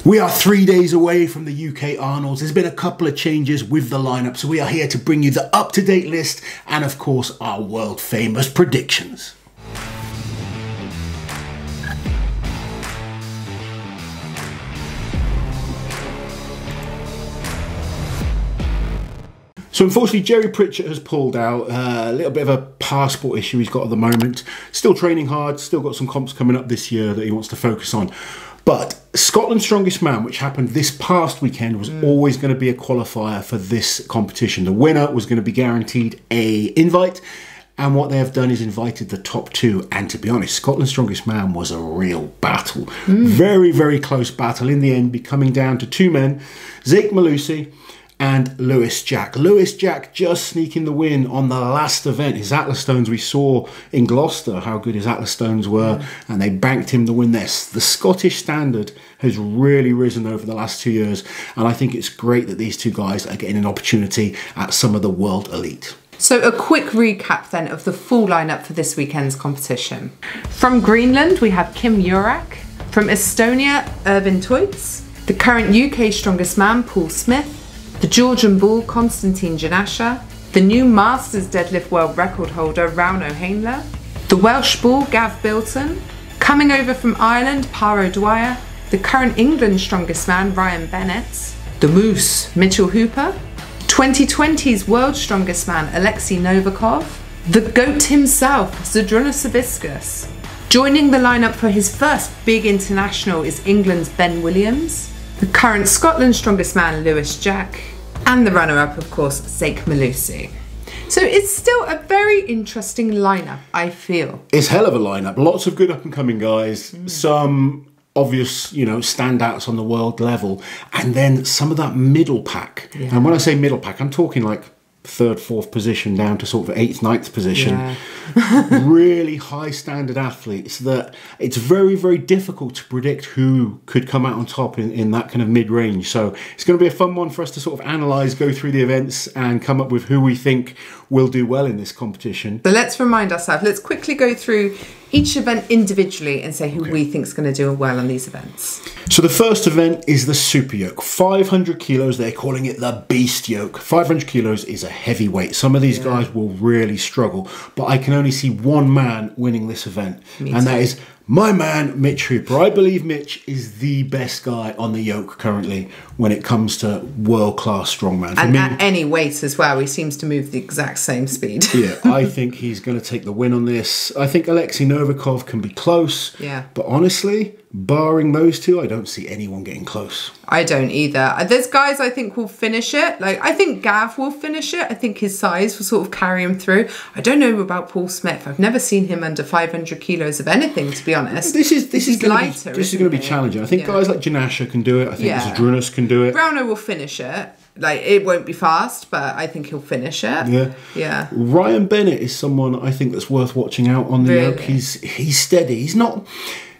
We are 3 days away from the UK Arnolds. There's been a couple of changes with the lineup, so we are here to bring you the up-to-date list and, of course, our world-famous predictions. So unfortunately, Jerry Pritchett has pulled out. A little bit of a passport issue he's got at the moment. Still training hard, still got some comps coming up this year that he wants to focus on. But Scotland's Strongest Man, which happened this past weekend, was always going to be a qualifier for this competition. The winner was going to be guaranteed an invite. And what they have done is invited the top two. And to be honest, Scotland's Strongest Man was a real battle. Very, very close battle. In the end, be coming down to two men, Zeke Malusi and Lewis Jack. Lewis Jack just sneaking the win on the last event. His Atlas Stones, we saw in Gloucester how good his Atlas Stones were, and they banked him to win this. The Scottish standard has really risen over the last 2 years, and I think it's great that these two guys are getting an opportunity at some of the world elite. So a quick recap then of the full lineup for this weekend's competition. From Greenland, we have Kim Jurak. From Estonia, Ervin Toits. The current UK Strongest Man, Paul Smith. The Georgian Bull, Konstantin Janasha. The new Masters Deadlift World Record holder, Rauno Hainler. The Welsh Bull, Gav Bilton. Coming over from Ireland, Paro Dwyer. The current England Strongest Man, Ryan Bennett. The Moose, Mitchell Hooper. 2020's World Strongest Man, Alexei Novikov. The GOAT himself, Zydrunas Savickas. Joining the lineup for his first big international is England's Ben Williams. The current Scotland's Strongest Man, Lewis Jack. And the runner-up, of course, Zeke Malusi. So it's still a very interesting lineup, I feel. It's hell of a lineup. Lots of good up-and-coming guys. Some obvious, standouts on the world level. And then some of that middle pack. Yeah. And when I say middle pack, I'm talking like third, fourth position down to sort of eighth, ninth position. Yeah. Really high standard athletes that it's very, very difficult to predict who could come out on top in that kind of mid-range. So it's going to be a fun one for us to sort of analyse, go through the events and come up with who we think will do well in this competition. So let's remind ourselves, let's quickly go through each event individually and say who we think is going to do well on these events. So the first event is the Super Yoke. 500 kilos, they're calling it the Beast Yoke. 500 kilos is a heavy weight. Some of these guys will really struggle, but I can only see one man winning this event, and that is my man, Mitch Hooper. I believe Mitch is the best guy on the yoke currently when it comes to world-class strongman. And at any weight as well, he seems to move the exact same speed. Yeah, I think he's going to take the win on this. I think Alexei Novikov can be close. Yeah. But honestly, barring those two, I don't see anyone getting close. I don't either. There's guys I think will finish it. Like, I think Gav will finish it. I think his size will sort of carry him through. I don't know about Paul Smith. I've never seen him under 500 kilos of anything, to be honest. This is going to be challenging. I think guys like Janasha can do it. I think Zydrunas can do it. Browno will finish it. Like, it won't be fast, but I think he'll finish it. Yeah. Yeah. Ryan Bennett is someone I think that's worth watching out on the yoke. He's steady. He's not...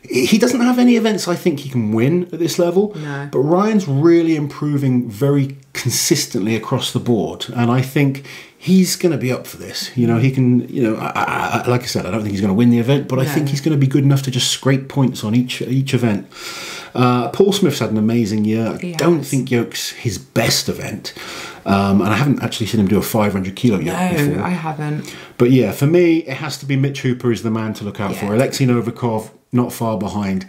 He doesn't have any events I think he can win at this level, but Ryan's really improving very consistently across the board, and I think he's going to be up for this. He can, like I said, I don't think he's going to win the event, but I think he's going to be good enough to just scrape points on each event. Paul Smith's had an amazing year. I don't think yoke's his best event, and I haven't actually seen him do a 500 kilo yoke before. No, I haven't. But yeah, for me, it has to be Mitch Hooper is the man to look out for. Alexei Novikov, not far behind.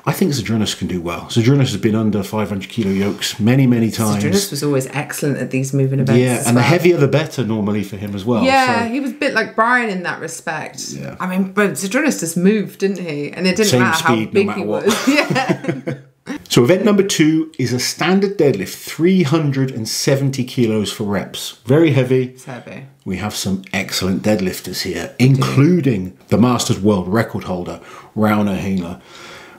I think Zydrunas can do well. Zydrunas has been under 500 kilo yokes many, many times. Zydrunas was always excellent at these moving events. Yeah, and the heavier the better normally for him as well. Yeah, so he was a bit like Brian in that respect. Yeah. I mean, but Zydrunas just moved, didn't he? And it didn't matter how big he was. Yeah. So event number 2 is a standard deadlift, 370 kilos for reps. Very heavy. It's heavy. We have some excellent deadlifters here, including the Masters World Record holder, Rauno Hainler.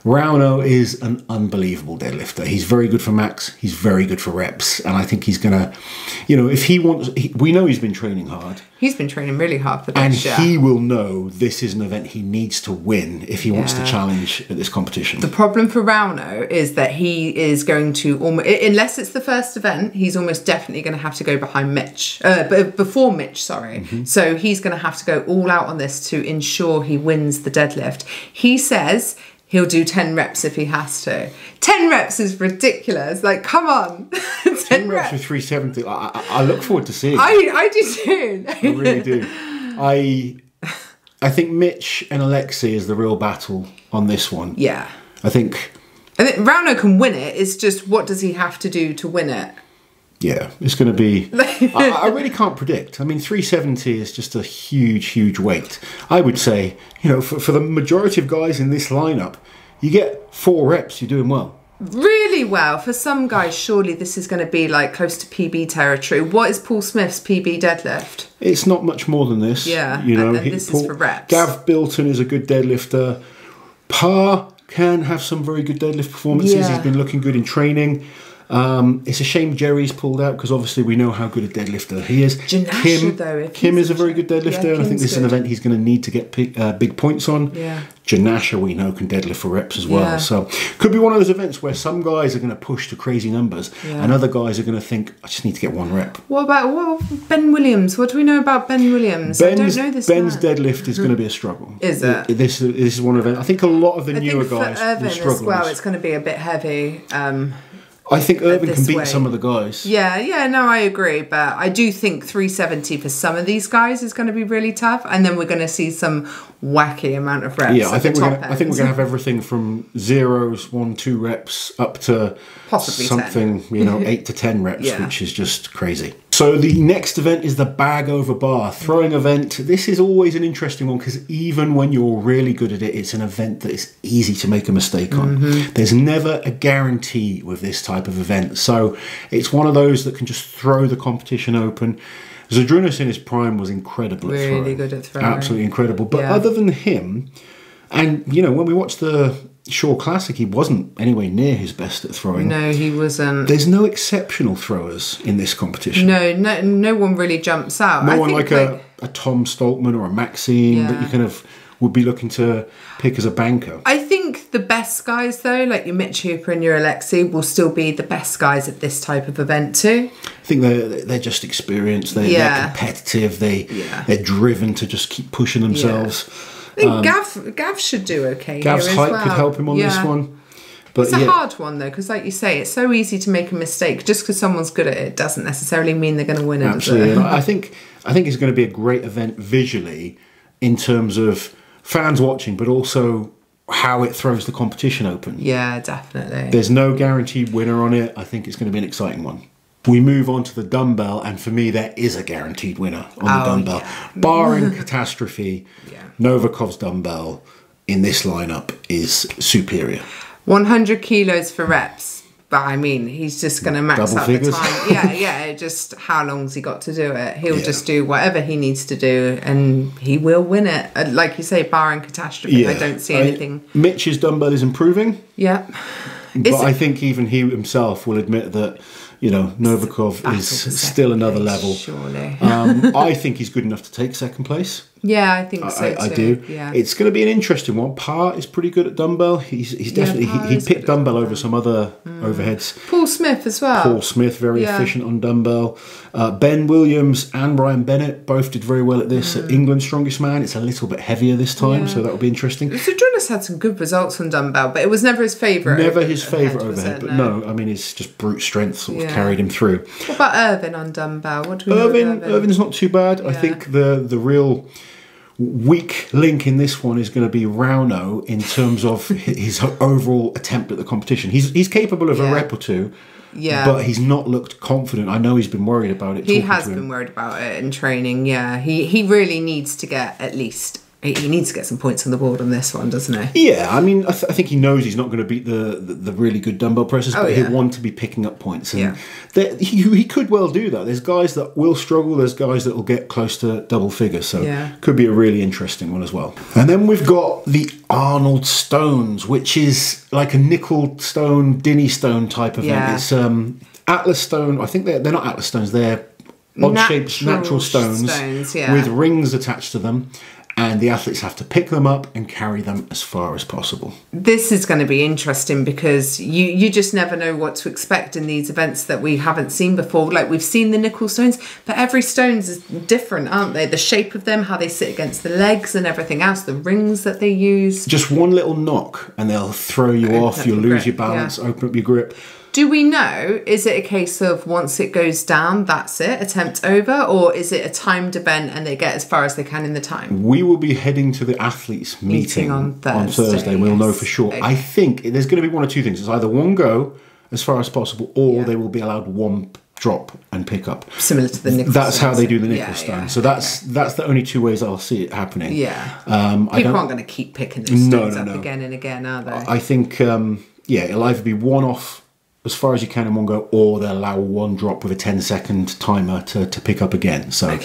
Rauno is an unbelievable deadlifter. He's very good for max. He's very good for reps. And I think he's going to, if he wants, we know he's been training hard. He's been training really hard for this, and he will know this is an event he needs to win if he wants to challenge at this competition. The problem for Rauno is that he is going to, unless it's the first event, he's almost definitely going to have to go behind Mitch, before Mitch, sorry. So he's going to have to go all out on this to ensure he wins the deadlift. He says He'll do 10 reps if he has to. 10 reps is ridiculous. Like, come on. 10 reps with 370. I look forward to seeing it. I do too. I really do. I think Mitch and Alexei is the real battle on this one. Yeah. I think Rauno can win it. It's just, what does he have to do to win it? Yeah, it's going to be... I really can't predict. I mean, 370 is just a huge, huge weight. I would say, you know, for the majority of guys in this lineup, you get 4 reps, you're doing well. Really well. For some guys, surely this is going to be like close to PB territory. What is Paul Smith's PB deadlift? It's not much more than this. Yeah, you know, and this is for reps. Gav Bilton is a good deadlifter. Parr can have some very good deadlift performances. Yeah. He's been looking good in training. It's a shame Jerry's pulled out because obviously we know how good a deadlifter he is. Kim is a very good deadlifter, and I think this is an event he's going to need to get big points on. Yeah. Janasha we know can deadlift for reps as well. Yeah. So could be one of those events where some guys are going to push to crazy numbers and other guys are going to think, I just need to get 1 rep. What about Ben Williams? What do we know about Ben Williams? I don't know this Ben's man. deadlift is going to be a struggle. Is it? This is one event. I think a lot of the newer guys will struggle as well. with. It's going to be a bit heavy. I think Irvin can beat some of the guys. Yeah, no, I agree. But I do think 370 for some of these guys is going to be really tough. And then we're going to see some wacky amount of reps. Yeah, I think we're going to have everything from 0s, 1, 2 reps up to possibly something, 10. 8 to 10 reps, which is just crazy. So the next event is the bag over bar throwing event. This is always an interesting one because even when you're really good at it, it's an event that is easy to make a mistake on. There's never a guarantee with this type of event. So it's one of those that can just throw the competition open. Zadrunas in his prime was incredible at throwing. Really good at throwing. Absolutely incredible. But other than him, and when we watched the Shaw Classic, he wasn't anywhere near his best at throwing. No, he wasn't. There's no exceptional throwers in this competition. No one really jumps out. No one like a Tom Stoltman or a Maxine that you kind of would be looking to pick as a banker. I think the best guys, though, like your Mitch Hooper and your Alexei, will still be the best guys at this type of event too. I think they're just experienced. They're competitive. They're driven to just keep pushing themselves. I think Gav should do okay. Gav's height could help him on this one. But it's a hard one though, because like you say, it's so easy to make a mistake. Just because someone's good at it doesn't necessarily mean they're going to win it. Absolutely. And I think it's going to be a great event visually in terms of fans watching, but also how it throws the competition open. Yeah, definitely. There's no guaranteed winner on it. I think it's going to be an exciting one. We move on to the dumbbell, and for me, there is a guaranteed winner on the dumbbell. Yeah. Barring catastrophe, Novikov's dumbbell in this lineup is superior. 100 kilos for reps. But I mean, he's just going to max out the time. Just how long's he got to do it? He'll just do whatever he needs to do, and he will win it. Like you say, barring catastrophe, I don't see anything. Mitch's dumbbell is improving. Yeah. But I think even he himself will admit that, Novikov is still another level. Surely. I think he's good enough to take second place. Yeah, I think so too. I do. Yeah. It's going to be an interesting one. Parr is pretty good at dumbbell. He's definitely he picked dumbbell over some other overheads. Paul Smith as well. Paul Smith, very efficient on dumbbell. Ben Williams and Ryan Bennett both did very well at this. At England's Strongest Man, it's a little bit heavier this time, so that'll be interesting. So Jonas had some good results on dumbbell, but it was never his favourite. Never his favourite overhead, but no, I mean, it's just brute strength sort of carried him through. What about Irvin on dumbbell? What do we know about Irvin? Irvin's not too bad. I think the real weak link in this one is going to be Rauno in terms of his overall attempt at the competition. He's capable of a rep or two, but he's not looked confident. I know he's been worried about it. He has been worried about it in training. Yeah, he really needs to get at least. He needs to get some points on the board on this one, doesn't he? Yeah, I mean, I think he knows he's not going to beat the really good dumbbell pressers, but he'll want to be picking up points. And he could well do that. There's guys that will struggle. There's guys that will get close to double figures. So could be a really interesting one as well. And then we've got the Arnold Stones, which is like a nickel stone, Dinny stone type event. It's Atlas stone. I think they're not Atlas stones. They're odd-shaped natural stones with rings attached to them. and the athletes have to pick them up and carry them as far as possible. This is going to be interesting because you just never know what to expect in these events that we haven't seen before. Like, we've seen the nickel stones, but every stones is different, aren't they? The shape of them, how they sit against the legs and everything else, the rings that they use. Just one little knock and they'll throw you off, you'll lose your balance, open up your grip. Do we know, is it a case of once it goes down, that's it, attempt over? Or is it a timed event and they get as far as they can in the time? We will be heading to the athletes meeting on Thursday. We'll know for sure. Okay. I think there's going to be one or two things. It's either one go as far as possible, or they will be allowed one drop and pick up. Similar to the nickel That's how they do the nickel stone. So that's the only two ways I'll see it happening. Yeah. People aren't going to keep picking those stones up again and again, are they? I think, it'll either be one off as far as you can in one go, or they'll allow one drop with a 10-second timer to pick up again. So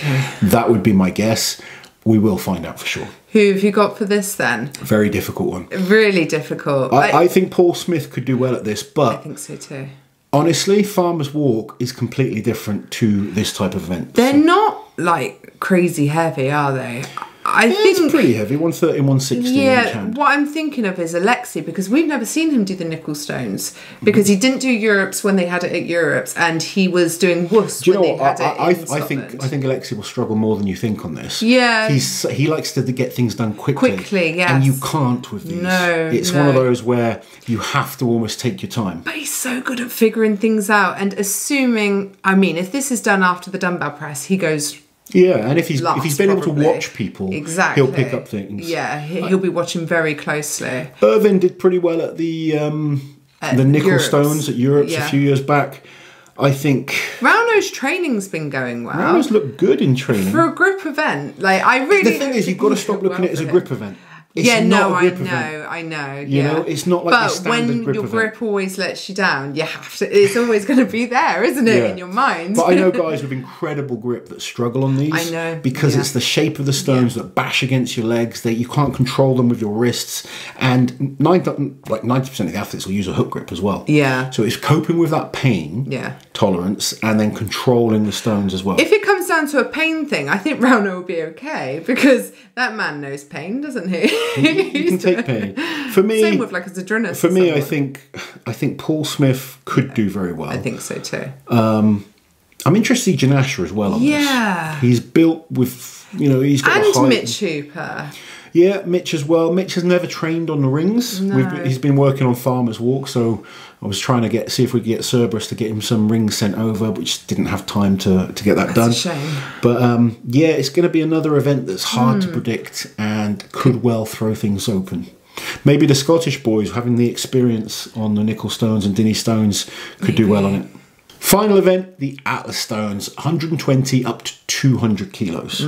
that would be my guess. We will find out for sure. Who have you got for this then? Very difficult one. Really difficult. I think Paul Smith could do well at this, but I think so too. Honestly, Farmer's Walk is completely different to this type of event. They're not like crazy heavy, are they? I think it's pretty heavy, 130 and 160 in each hand. What I'm thinking of is Alexei, because we've never seen him do the nickel stones, because he didn't do Europe's when they had it at Europe's, and he was doing Worcest when they had it in Scotland. I think Alexei will struggle more than you think on this. Yeah. He likes to get things done quickly. Quickly, yes. And you can't with these. No, It's one of those where you have to almost take your time. But he's so good at figuring things out, and assuming, if this is done after the dumbbell press, he goes... Yeah, and if he's been able to watch people, he'll pick up things. Yeah, he'll be watching very closely. Irvin did pretty well at the nickel stones at Europe's a few years back. I think Rauno's training's been going well. Rauno's looked good in training for a grip event. The thing is, you've got to stop looking at it as a grip event. It's I know. You know, it's not like but when your grip always lets you down, you have to. It's always going to be there, isn't it, in your mind? But I know guys with incredible grip that struggle on these. I know because it's the shape of the stones that bash against your legs. That you can't control them with your wrists, and 90% of the athletes will use a hook grip as well. Yeah. So it's coping with that pain, tolerance, and then controlling the stones as well. If it comes down to a pain thing, I think Rauno will be okay because that man knows pain, doesn't he? You can take pain. For me, same with like a Zadrunas. For me, I think Paul Smith could do very well. I think so too. I'm interested in Janasha as well on this. He's built with, he's got and a height. Mitch Hooper. Yeah, Mitch as well. Mitch has never trained on the rings. No. He's been working on Farmer's Walk, so I was trying to see if we could get Cerberus to get him some rings sent over, which didn't have time to get that done. That's a shame. But it's going to be another event that's hard to predict and could well throw things open. Maybe the Scottish boys, having the experience on the nickel stones and Dinny stones, could do well on it. Final event, the Atlas stones, 120 up to 200 kilos.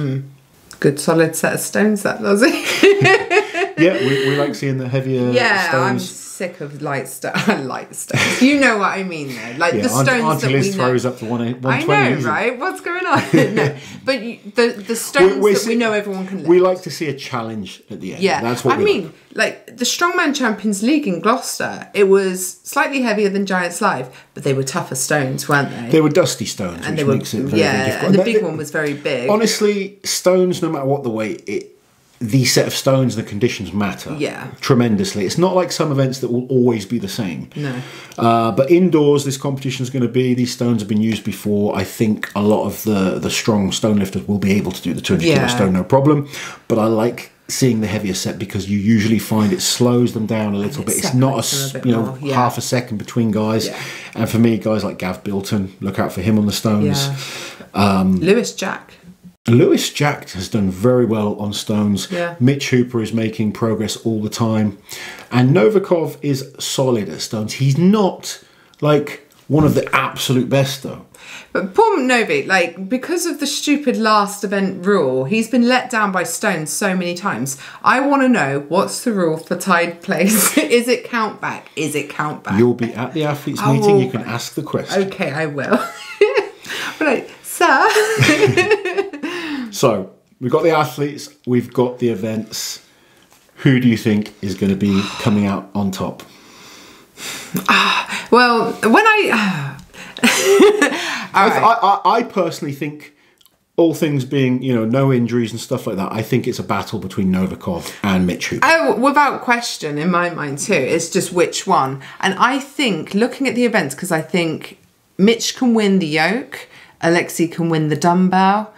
Good solid set of stones, that does it. We like seeing the heavier stones. I'm sick of light stones. You know what I mean, though. Like the stones that we throws up to 120. I know, right? What's going on? No, but the stones that we know everyone can lift. We like to see a challenge at the end. Yeah, that's what we like. Like the Strongman Champions League in Gloucester, it was slightly heavier than Giants Live, but they were tougher stones, weren't they? They were dusty stones, which makes it very, very difficult. And the big one was very big. Honestly, stones, no matter what the weight, the set of stones and the conditions matter tremendously. It's not like some events that will always be the same. No. But indoors, this competition is going to be, these stones have been used before. I think a lot of the strong stone lifters will be able to do the 200 kilo stone, no problem. But I like seeing the heavier set because you usually find it slows them down a little bit. It's not half a second between guys. And for me, guys like Gav Bilton, look out for him on the stones. Lewis Jack has done very well on stones. Mitch Hooper is making progress all the time. And Novikov is solid at stones. He's not like one of the absolute best though. But poor Novi, because of the stupid last event rule, he's been let down by stones so many times. I want to know, what's the rule for tied place? Is it count back? Is it count back? You'll be at the athletes meeting. You can ask the question. Okay, I will. Right, sir. So, we've got the athletes, we've got the events. Who do you think is going to be coming out on top? Well, when I personally think all things being, no injuries and stuff like that, I think it's a battle between Novikov and Mitch Hooper. Oh, without question, in my mind too. It's just which one. And I think, looking at the events, because I think Mitch can win the yoke, Alexei can win the dumbbell.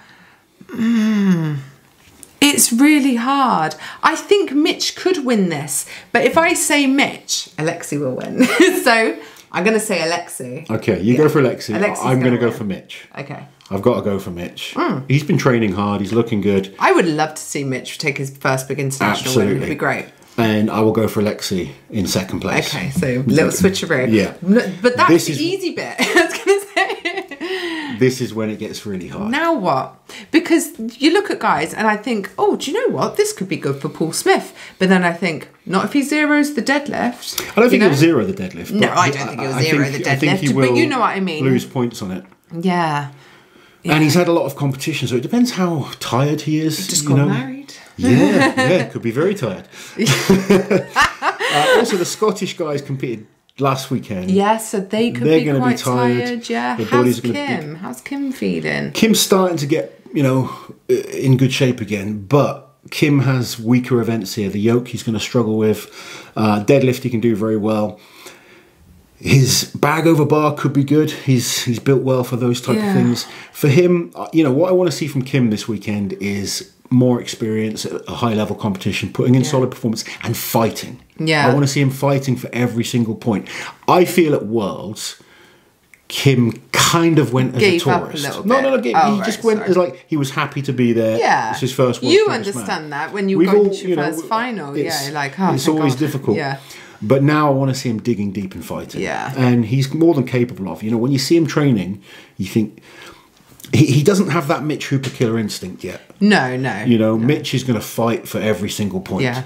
It's really hard. I think Mitch could win this. But if I say Mitch, Alexei will win. So I'm going to say Alexei. Okay, you go for Alexei. I'm going to go for Mitch. Okay. I've got to go for Mitch. He's been training hard. He's looking good. I would love to see Mitch take his first big international win. It'd be great. And I will go for Alexei in second place. Okay, so little switcheroo. Yeah. But that's the easy bit. I was going to say. This is when it gets really hard. Now what? Because you look at guys and I think, oh, do you know what? This could be good for Paul Smith. But then I think, not if he zeros the deadlift. I don't think he'll zero the deadlift. No, I don't think he'll zero the deadlift. I think he will, but you know what I mean. Lose points on it. Yeah. And he's had a lot of competition, so it depends how tired he is. He just got married. Yeah, could be very tired. Also, the Scottish guys competed last weekend. Yeah, so they could be quite tired. Yeah. How's Kim? How's Kim feeling? Kim's starting to get, in good shape again, but Kim has weaker events here. The yoke he's going to struggle with. Deadlift he can do very well. His bag over bar could be good. He's built well for those type of things. For him, what I want to see from Kim this weekend is more experience at a high level competition, putting in solid performance and fighting. I want to see him fighting for every single point. I feel at Worlds, Kim kind of went as a tourist. No. He just went as like he was happy to be there. Yeah, it's his first World You understand that when you go to your first final. Yeah, like it's always difficult. Yeah. But now I want to see him digging deep and fighting. Yeah. And he's more than capable of. When you see him training, you think he doesn't have that Mitch Hooper killer instinct yet. No. Mitch is going to fight for every single point. Yeah.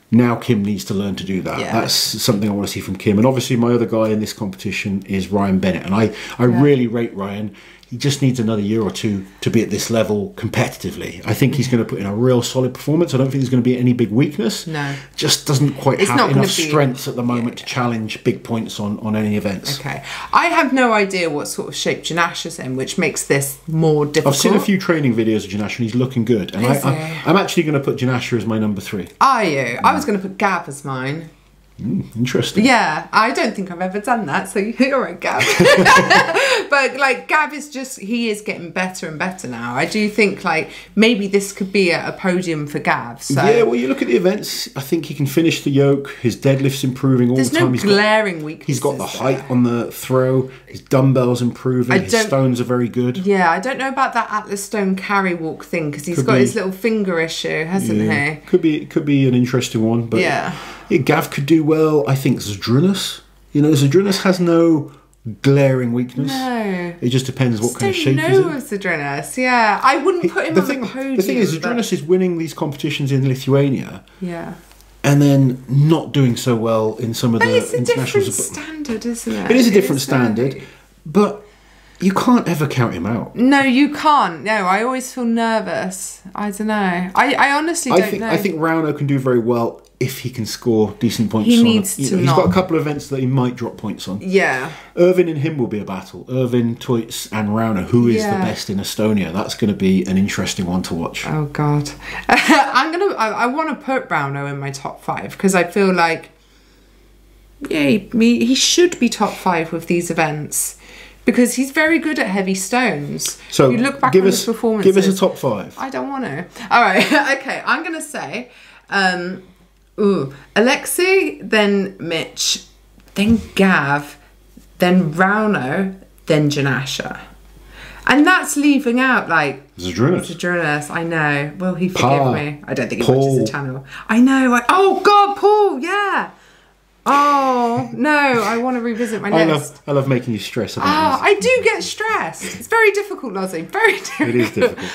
Now Kim needs to learn to do that. Yeah. That's something I want to see from Kim. And obviously my other guy in this competition is Ryan Bennett. And I really rate Ryan. He just needs another year or two to be at this level competitively. I think he's going to put in a real solid performance. I don't think there's going to be any big weakness. No. Just doesn't quite have enough strength at the moment to challenge big points on any events. Okay. I have no idea what sort of shape Janasha's in, which makes this more difficult. I've seen a few training videos of Janasha and he's looking good. And I'm actually going to put Janasha as my number 3. Are you? I was going to put Gav as mine. Interesting. Yeah, I don't think I've ever done that, so you're right, Gav. But like Gav is he is getting better and better now. I do think like maybe this could be a podium for Gav. So. Yeah, well, you look at the events, I think he can finish the yoke. His deadlift's improving all the time. There's no glaring weaknesses. He's got the height on the throw. His dumbbell's improving. His stones are very good. Yeah, I don't know about that Atlas Stone carry walk thing because he's got his little finger issue, hasn't he? Could be an interesting one, but Gav could do well. I think Zdrunas. Zdrunas has no glaring weakness. No. It just depends what kind of shape he's in. I don't know Zdrunas. Yeah, I wouldn't put him on the podium. The thing is, Zdrunas is winning these competitions in Lithuania. Yeah. And then not doing so well in some of the internationals. It's a different standard, isn't it? It is a different standard, but you can't ever count him out. No, you can't. No, I always feel nervous. I don't know. I honestly don't know. I think Rauno can do very well if he can score decent points. He needs to He's got a couple of events that he might drop points on. Yeah. Irvin and him will be a battle. Irvin, Toits and Rauno. Who is the best in Estonia? That's going to be an interesting one to watch. Oh, God. I want to put Rauno in my top 5 because I feel like, he should be top 5 with these events. Because he's very good at heavy stones. So if you look back on his performances. Give us a top 5. I don't want to. All right. Okay. I'm going to say Alexei, then Mitch, then Gav, then Rauno, then Janasha. And that's leaving out like Zdrunas. I know. Will he forgive me? I don't think he watches the channel. I know. Oh God, Paul. Yeah. Oh no, I want to revisit my list. I love making you stress about this. I do get stressed. It's very difficult, Lozzie. Very difficult. It is difficult.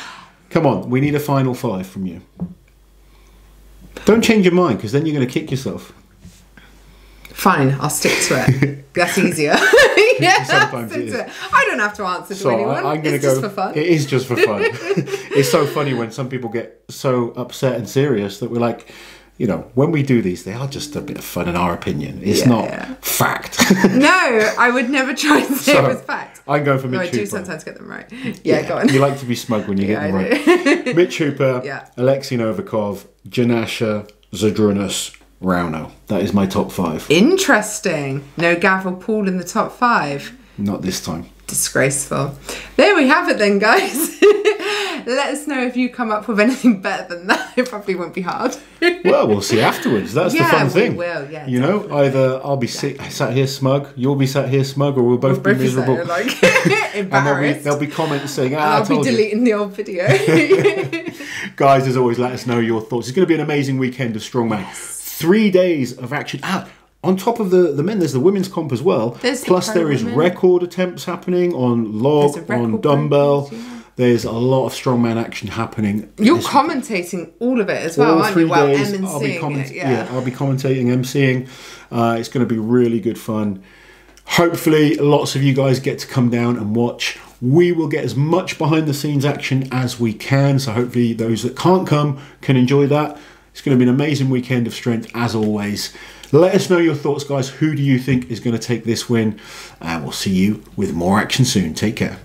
Come on, we need a final 5 from you. Don't change your mind, because then you're going to kick yourself. Fine, I'll stick to it. That's easier. Sometimes it is. I don't have to answer to anyone. It's just for fun. It is just for fun. It's so funny when some people get so upset and serious that we're like, when we do these, they are just a bit of fun in our opinion. It's not fact. No, I would never try and say it was fact. I'm going for Mitch I Hooper. do sometimes get them right. Yeah, go on. You like to be smug when you get them right. Mitch Hooper, Alexei Novikov, Janasha, Zadrunas, Rauno. That is my top 5. Interesting. No Gavril Paul in the top 5. Not this time. Disgraceful. There we have it then, guys. Let us know if you come up with anything better than that. It probably won't be hard. Well, we'll see afterwards. That's the fun thing. We will, yeah. You know, either I'll be sat here smug, you'll be sat here smug, or we'll both be miserable. Like, and embarrassed. there'll be comments saying, I'll be deleting the old video. Guys, as always, let us know your thoughts. It's going to be an amazing weekend of Strongman. Yes. 3 days of action. On top of the men, there's the women's comp as well. Plus, there is record attempts happening on log, on dumbbell. There's a lot of strongman action happening. You're commentating all of it as well, aren't you? Well, I'll be commentating, emceeing. It's going to be really good fun. Hopefully, lots of you guys get to come down and watch. We will get as much behind the scenes action as we can. So hopefully those that can't come can enjoy that. It's going to be an amazing weekend of strength as always. Let us know your thoughts, guys. Who do you think is going to take this win? And we'll see you with more action soon. Take care.